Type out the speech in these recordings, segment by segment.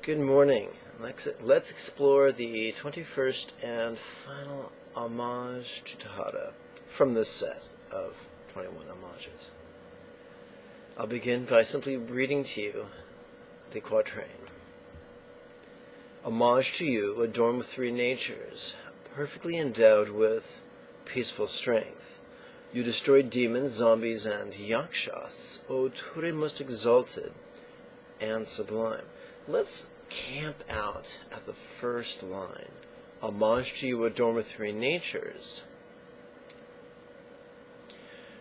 Good morning. Let's explore the 21st and final homage to Tahada from this set of 21 homages. I'll begin by simply reading to you the quatrain. Homage to you, adorned with three natures, perfectly endowed with peaceful strength. You destroyed demons, zombies, and yakshas, O Ture most exalted and sublime. Let's camp out at the first line. Homage to you, adorned with three natures.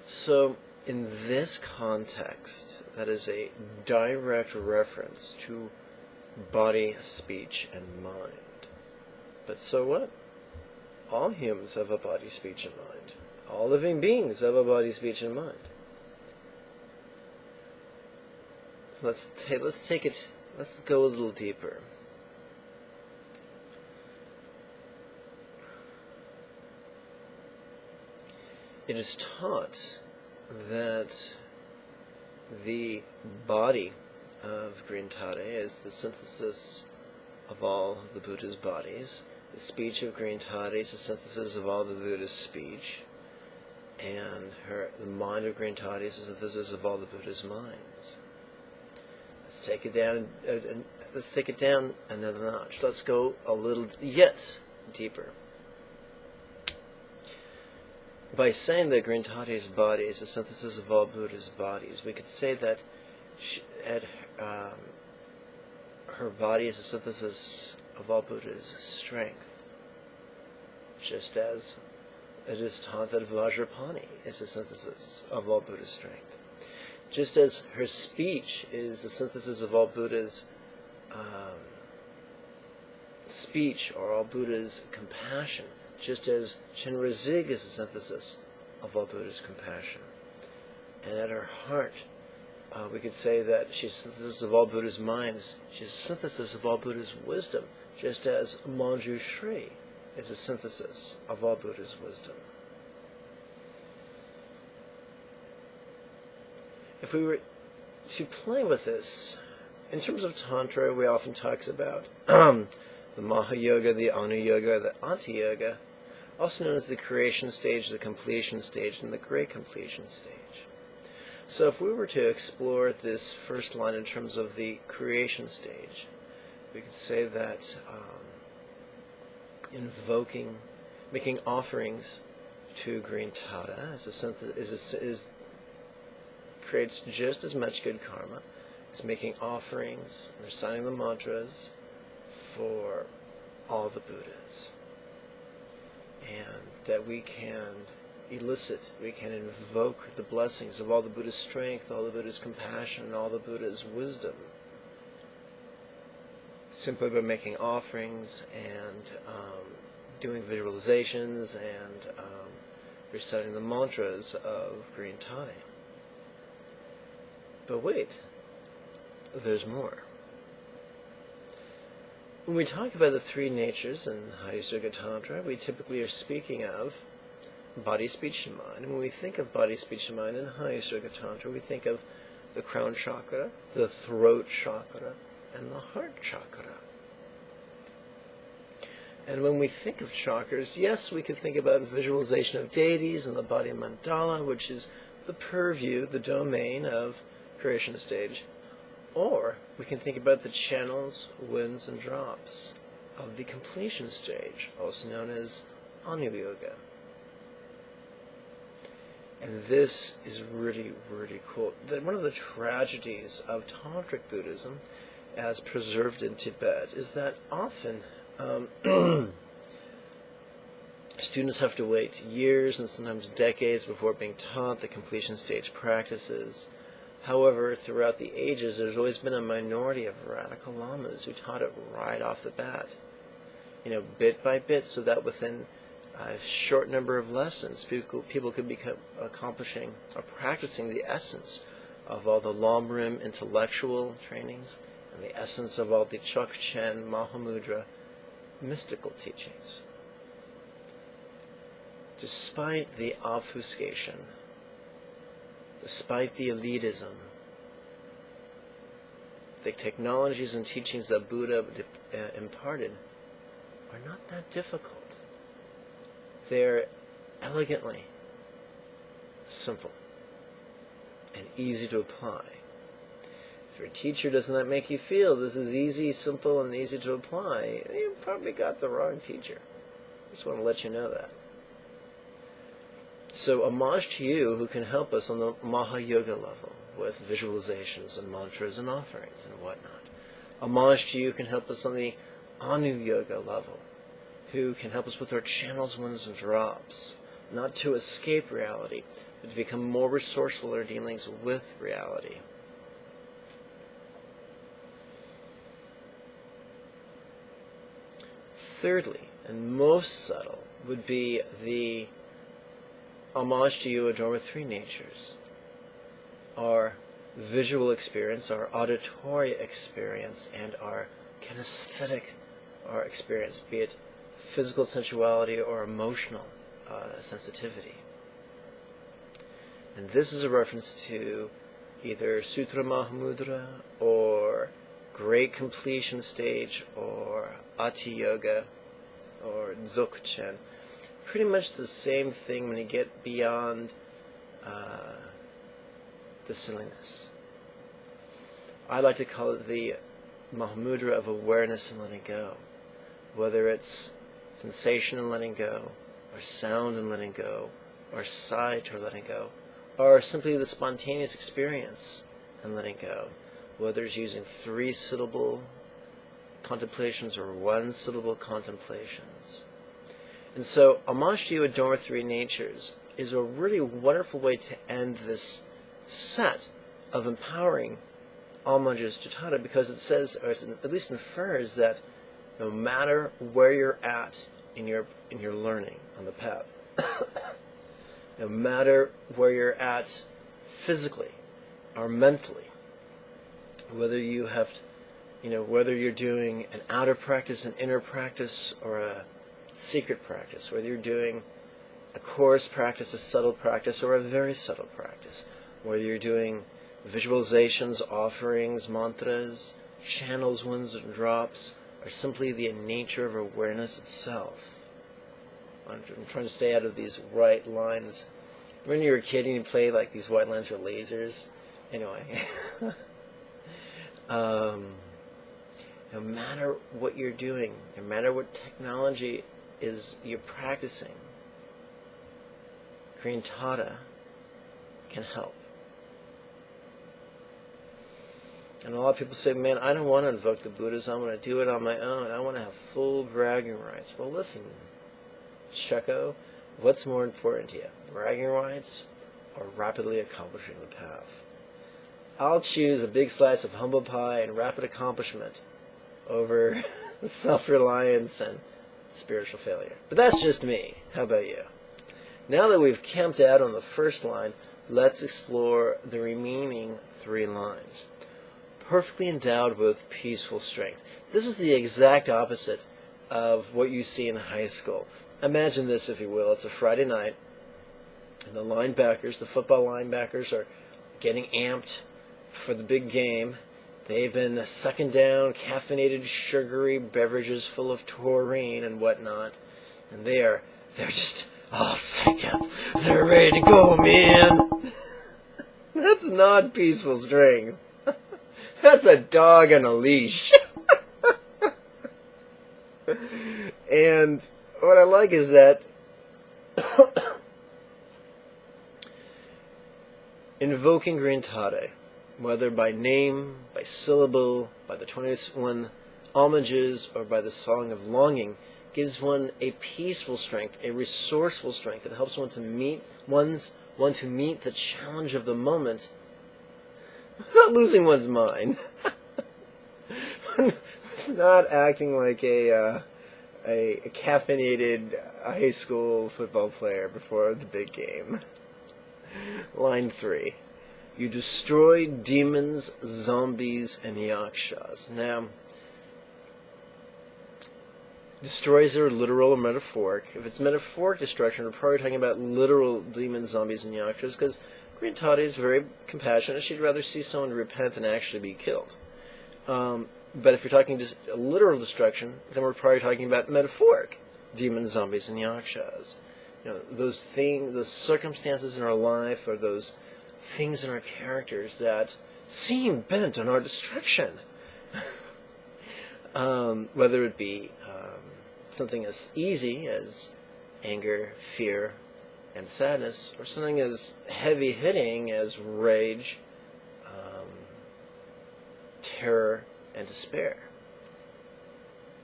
So, in this context, that is a direct reference to body, speech, and mind. But so what? All humans have a body, speech, and mind. All living beings have a body, speech, and mind. Let's go a little deeper. It is taught that the body of Green Tare is the synthesis of all the Buddha's bodies. The speech of Green Tare is the synthesis of all the Buddha's speech. And the mind of Green Tare is the synthesis of all the Buddha's minds. Let's take it down another notch. Let's go a little yet deeper. By saying that Green Tare's body is the synthesis of all Buddha's bodies, we could say that her body is the synthesis of all Buddha's strength, just as it is taught that Vajrapani is the synthesis of all Buddha's strength. Just as her speech is the synthesis of all Buddha's speech, or all Buddha's compassion, just as Chenrezig is the synthesis of all Buddha's compassion. And at her heart, we could say that she's the synthesis of all Buddha's minds. She's the synthesis of all Buddha's wisdom, just as Manju Shri is the synthesis of all Buddha's wisdom. If we were to play with this, in terms of Tantra, we often talk about the Mahayoga, the Anuyoga, the Anta-yoga, also known as the creation stage, the completion stage, and the great completion stage. So if we were to explore this first line in terms of the creation stage, we could say that making offerings to Green Tara creates just as much good karma as making offerings and reciting the mantras for all the Buddhas. And that we can invoke the blessings of all the Buddha's strength, all the Buddha's compassion, and all the Buddha's wisdom, simply by making offerings and doing visualizations and reciting the mantras of Green Tare. But wait, there's more. When we talk about the three natures in Hayasuga Tantra, we typically are speaking of body, speech, and mind. And when we think of body, speech, and mind in Hayasuga Tantra, we think of the crown chakra, the throat chakra, and the heart chakra. And when we think of chakras, yes, we could think about visualization of deities and the body mandala, which is the purview, the domain of creation stage. Or we can think about the channels, winds, and drops of the completion stage, also known as Anu-yoga. And this is really, really cool. One of the tragedies of Tantric Buddhism, as preserved in Tibet, is that often students have to wait years and sometimes decades before being taught the completion stage practices. However, throughout the ages, there's always been a minority of radical lamas who taught it right off the bat, bit by bit, so that within a short number of lessons, people could become accomplishing or practicing the essence of all the Lamrim intellectual trainings and the essence of all the Chokchen Mahamudra mystical teachings. Despite the obfuscation, despite the elitism, the technologies and teachings that Buddha imparted are not that difficult. They're elegantly simple and easy to apply. If your teacher does not make you feel this is easy, simple, and easy to apply, you probably got the wrong teacher. I just want to let you know that. So, homage to you who can help us on the Maha-yoga level with visualizations and mantras and offerings and whatnot. Homage to you can help us on the Anu-yoga level, who can help us with our channels, winds, and drops, not to escape reality, but to become more resourceful in our dealings with reality. Thirdly, and most subtle, would be the homage to you adorn three natures. Our visual experience, our auditory experience, and our kinesthetic experience, be it physical sensuality or emotional sensitivity. And this is a reference to either Sutra Mahamudra or Great Completion Stage or Ati Yoga or Dzogchen. Pretty much the same thing when you get beyond the silliness. I like to call it the Mahamudra of awareness and letting go. Whether it's sensation and letting go, or sound and letting go, or sight or letting go, or simply the spontaneous experience and letting go. Whether it's using 3-syllable contemplations or 1-syllable contemplations. And so, homage to you adorn three natures is a really wonderful way to end this set of empowering homages to Tata, because it says, or at least infers, that no matter where you're at in your learning on the path, no matter where you're at physically or mentally, whether you have, whether you're doing an outer practice, an inner practice, or a secret practice, whether you're doing a coarse practice, a subtle practice, or a very subtle practice, whether you're doing visualizations, offerings, mantras, channels, winds, and drops, or simply the nature of awareness itself. I'm trying to stay out of these white lines. When you were a kid and you play like these white lines are lasers. Anyway. No matter what you're doing, no matter what technology is you're practicing, Green Tata can help. And a lot of people say, man, I don't want to invoke the Buddhas. I want to do it on my own. I want to have full bragging rights. Well, listen, Checo, what's more important to you, bragging rights or rapidly accomplishing the path? I'll choose a big slice of humble pie and rapid accomplishment over self-reliance and spiritual failure. But that's just me. How about you? Now that we've camped out on the first line, let's explore the remaining 3 lines. Perfectly endowed with peaceful strength. This is the exact opposite of what you see in high school. Imagine this, if you will. It's a Friday night, and the linebackers, the football linebackers, are getting amped for the big game. They've been sucking down caffeinated, sugary beverages full of taurine and whatnot, and they're just all psyched up. They're ready to go, man. That's not peaceful strength. That's a dog on a leash. And what I like is that invoking Green Tade, whether by name, by syllable, by the 21 homages, or by the song of longing, gives one a peaceful strength, a resourceful strength that helps one to meet the challenge of the moment without losing one's mind. Not acting like a caffeinated high school football player before the big game. Line 3. You destroy demons, zombies, and yakshas. Now, destroys are literal or metaphoric. If it's metaphoric destruction, we're probably talking about literal demons, zombies, and yakshas, because Green Tade is very compassionate. She'd rather see someone repent than actually be killed. But if you're talking just literal destruction, then we're probably talking about metaphoric demons, zombies, and yakshas. Those things, those circumstances in our life, or those things in our characters that seem bent on our destruction. Whether it be something as easy as anger, fear, and sadness, or something as heavy-hitting as rage, terror, and despair.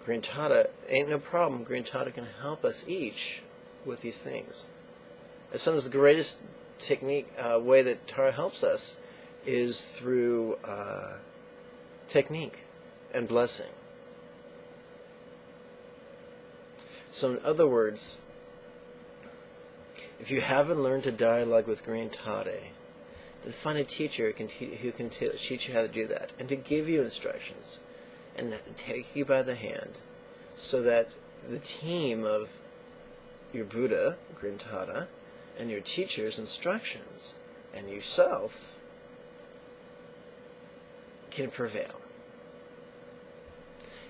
Green Tata ain't no problem. Green Tata can help us each with these things. And sometimes the greatest technique, way that Tara helps us is through technique and blessing. So in other words, if you haven't learned to dialogue with Green Tate, then find a teacher who can teach you how to do that, and to give you instructions, and take you by the hand, so that the team of your Buddha, Green Tate, and your teacher's instructions, and yourself, can prevail.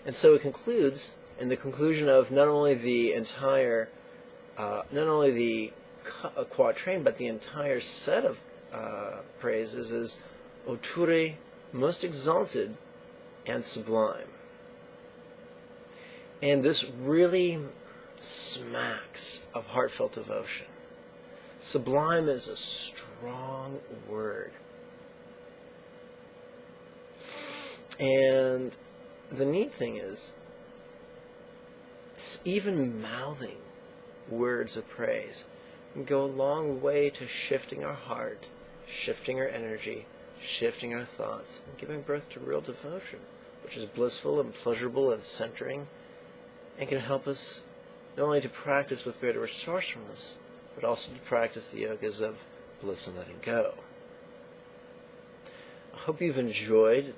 And so it concludes in the conclusion of not only the entire, quatrain, but the entire set of praises is Oture, most exalted and sublime. And this really smacks of heartfelt devotion. Sublime is a strong word. And the neat thing is, even mouthing words of praise can go a long way to shifting our heart, shifting our energy, shifting our thoughts, and giving birth to real devotion, which is blissful and pleasurable and centering, and can help us not only to practice with greater resourcefulness, but also to practice the yogas of bliss and letting go. I hope you've enjoyed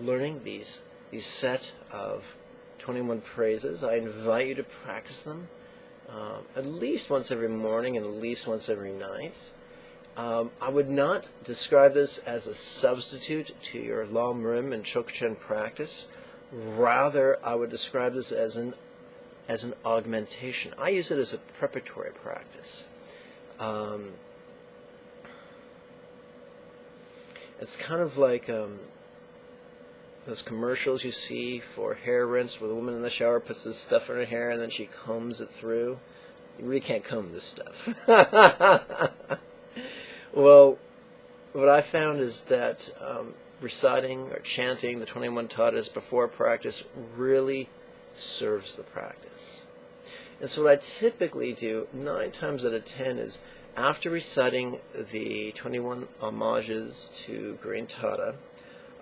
learning these set of 21 praises. I invite you to practice them at least once every morning and at least once every night. I would not describe this as a substitute to your Lam Rim and Chokchen practice. Rather, I would describe this as an augmentation. I use it as a preparatory practice. It's kind of like those commercials you see for hair rinse where the woman in the shower puts this stuff in her hair and then she combs it through. You really can't comb this stuff. Well, what I found is that reciting or chanting the 21 tatas before practice really serves the practice. And so what I typically do 9 times out of 10 is, after reciting the 21 homages to Green Tata,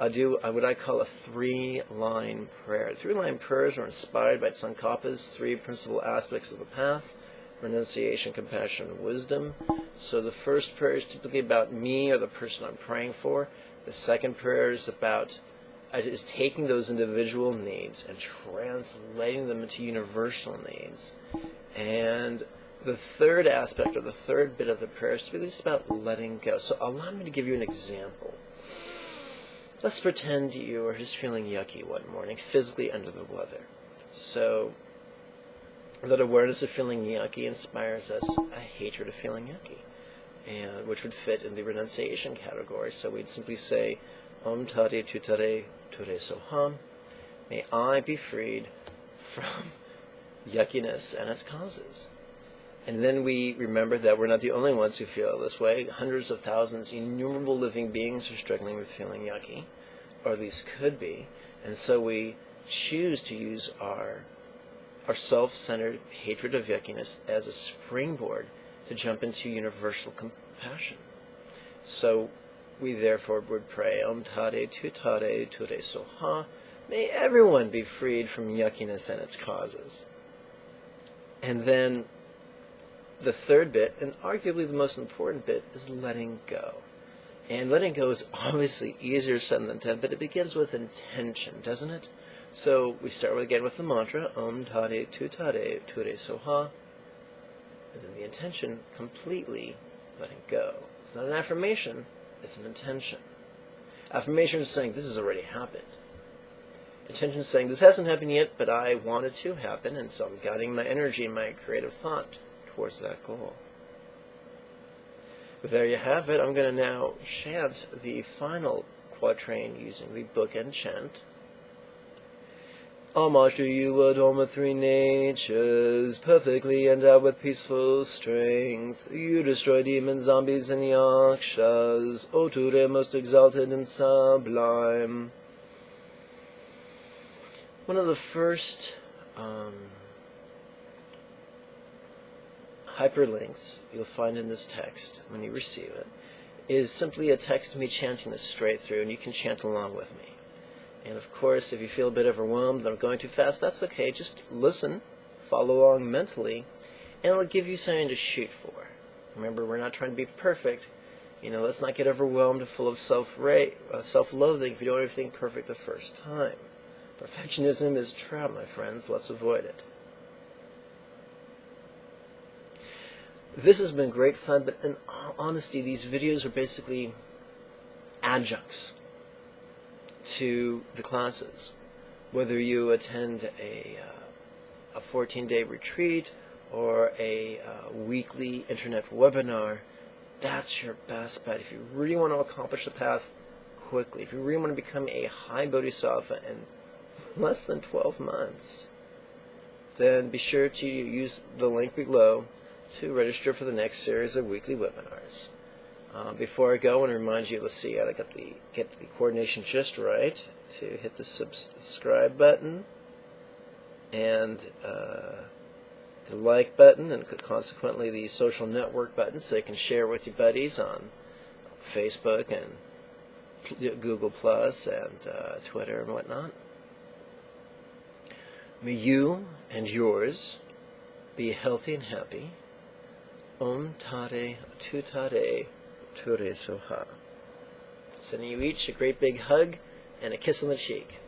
I do what I call a 3-line prayer. 3-line prayers are inspired by Tsongkhapa's 3 principal aspects of the path: renunciation, compassion, and wisdom. So the first prayer is typically about me or the person I'm praying for. The second prayer is taking those individual needs and translating them into universal needs. And the third aspect, or the third bit of the prayer, is really just about letting go. So allow me to give you an example. Let's pretend you are just feeling yucky one morning, physically under the weather. So that awareness of feeling yucky inspires us a hatred of feeling yucky, and which would fit in the renunciation category. So we'd simply say, Om Tate Tutare Ture Soham. May I be freed from yuckiness and its causes. And then we remember that we're not the only ones who feel this way. Hundreds of thousands, innumerable living beings are struggling with feeling yucky, or at least could be. And so we choose to use our self-centered hatred of yuckiness as a springboard to jump into universal compassion. So we therefore would pray, Om Tate Tutare Ture Soha. May everyone be freed from yuckiness and its causes. And then the third bit, and arguably the most important bit, is letting go. And letting go is obviously easier said than done, but it begins with intention, doesn't it? So we start again with the mantra, Om Tate Tutare Ture Soha, and then the intention, completely letting go. It's not an affirmation, it's an intention. Affirmation is saying, this has already happened. Attention is saying, this hasn't happened yet, but I want it to happen, and so I'm guiding my energy and my creative thought towards that goal. There you have it. I'm going to now chant the final quatrain using the bookend chant. Homage to you, a dome of three natures, perfectly endowed with peaceful strength. You destroy demons, zombies, and yakshas, O Ture, most exalted and sublime. One of the first hyperlinks you'll find in this text when you receive it is simply a text of me chanting this straight through, and you can chant along with me. And of course, if you feel a bit overwhelmed that I'm going too fast, that's okay. Just listen, follow along mentally, and it'll give you something to shoot for. Remember, we're not trying to be perfect. Let's not get overwhelmed and full of self-loathing if you do everything perfect the first time. Perfectionism is a trap, my friends. Let's avoid it. This has been great fun, but in all honesty, these videos are basically adjuncts to the classes. Whether you attend a 14-day retreat or a weekly internet webinar, that's your best bet. If you really want to accomplish the path quickly, if you really want to become a high bodhisattva in less than 12 months, then be sure to use the link below to register for the next series of weekly webinars. Before I go, I want to remind you, let's see, I got to get the coordination just right to hit the subscribe button and the like button, and consequently the social network button, so you can share with your buddies on Facebook and Google Plus and Twitter and whatnot. May you and yours be healthy and happy. Om Tare Tutare Ture Soha. Sending you each a great big hug and a kiss on the cheek.